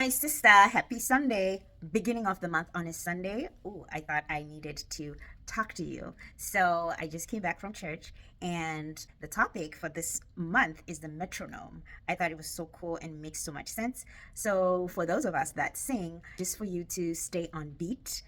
My sister, happy Sunday. Beginning of the month on a Sunday. Oh, I thought I needed to talk to you. So I just came back from church, and the topic for this month is the metronome. I thought it was so cool and makes so much sense. So for those of us that sing, just for you to stay on beat,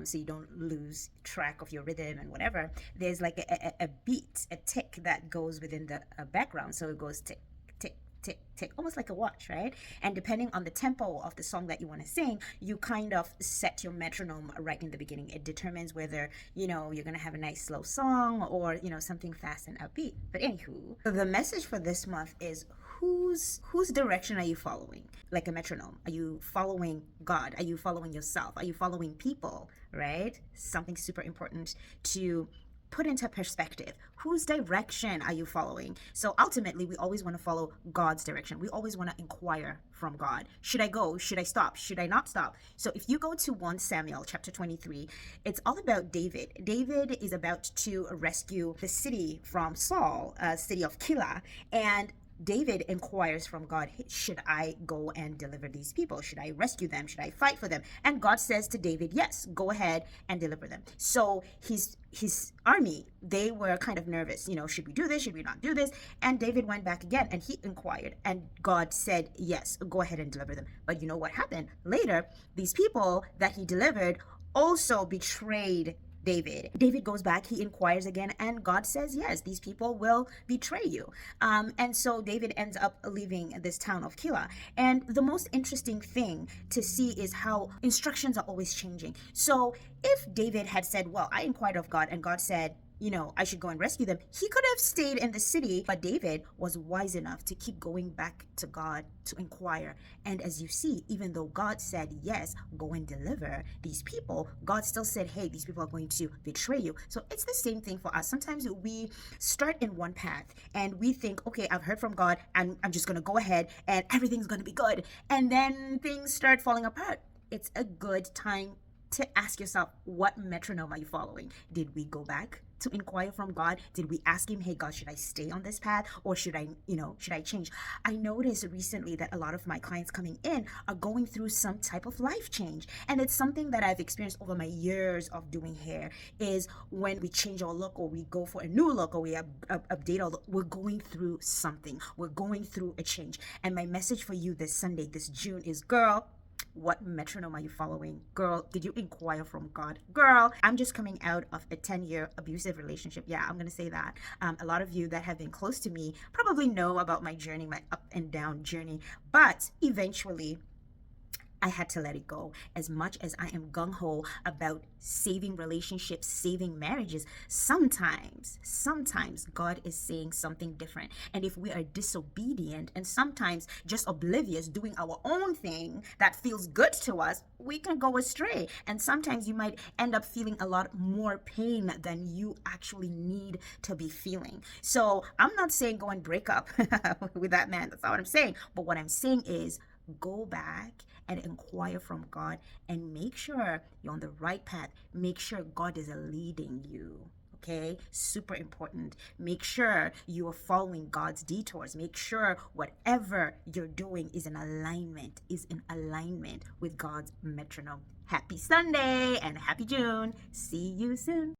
so you don't lose track of your rhythm and whatever, there's like a beat, a tick that goes within the background. So it goes tick, tick, tick, tick, almost like a watch, right? And depending on the tempo of the song that you want to sing, you kind of set your metronome right in the beginning. It determines whether, you're going to have a nice slow song or, something fast and upbeat. But anywho, the message for this month is whose direction are you following? Like a metronome. Are you following God? Are you following yourself? Are you following people, right? Something super important to put into perspective. Whose direction are you following? So ultimately, we always want to follow God's direction. We always want to inquire from God. Should I go? Should I stop? Should I not stop? So if you go to 1 Samuel chapter 23, it's all about David. David is about to rescue the city from Saul, city of Keilah, and David inquires from God, should I go and deliver these people? Should I rescue them? Should I fight for them? And God says to David, yes, go ahead and deliver them. So his army, they were kind of nervous. Should we do this? Should we not do this? And David went back again and he inquired, and God said, yes, go ahead and deliver them. But you know what happened? Later, these people that he delivered also betrayed David. David goes back, he inquires again, and God says, yes, these people will betray you. And so David ends up leaving this town of Keilah. And the most interesting thing to see is how instructions are always changing. So if David had said, well, I inquired of God, and God said, I should go and rescue them, he could have stayed in the city. But David was wise enough to keep going back to God to inquire. And as you see, even though God said, yes, go and deliver these people, God still said, hey, these people are going to betray you. So it's the same thing for us. Sometimes we start in one path and we think, okay, I've heard from God and I'm just going to go ahead and everything's going to be good. And then things start falling apart. It's a good time to ask yourself, what metronome are you following? Did we go back to inquire from God? Did we ask him, hey God, should I stay on this path or should I change? I noticed recently that a lot of my clients coming in are going through some type of life change. And it's something that I've experienced over my years of doing hair, is when we change our look or we go for a new look or we update our look, we're going through something. We're going through a change. And my message for you this Sunday, this June is, girl, what metronome are you following? Girl, did you inquire from God? Girl, I'm just coming out of a 10-year abusive relationship. Yeah, I'm going to say that. A lot of you that have been close to me probably know about my journey, my up and down journey. But eventually, I had to let it go. As much as I am gung-ho about saving relationships, saving marriages, sometimes God is saying something different. And if we are disobedient and sometimes just oblivious, doing our own thing that feels good to us, we can go astray. And sometimes you might end up feeling a lot more pain than you actually need to be feeling. So I'm not saying go and break up with that man. That's not what I'm saying. But what I'm saying is, go back and inquire from God and make sure you're on the right path. Make sure God is leading you. Okay, super important. Make sure you are following God's detours. Make sure whatever you're doing is in alignment with God's metronome. Happy Sunday and happy June. See you soon.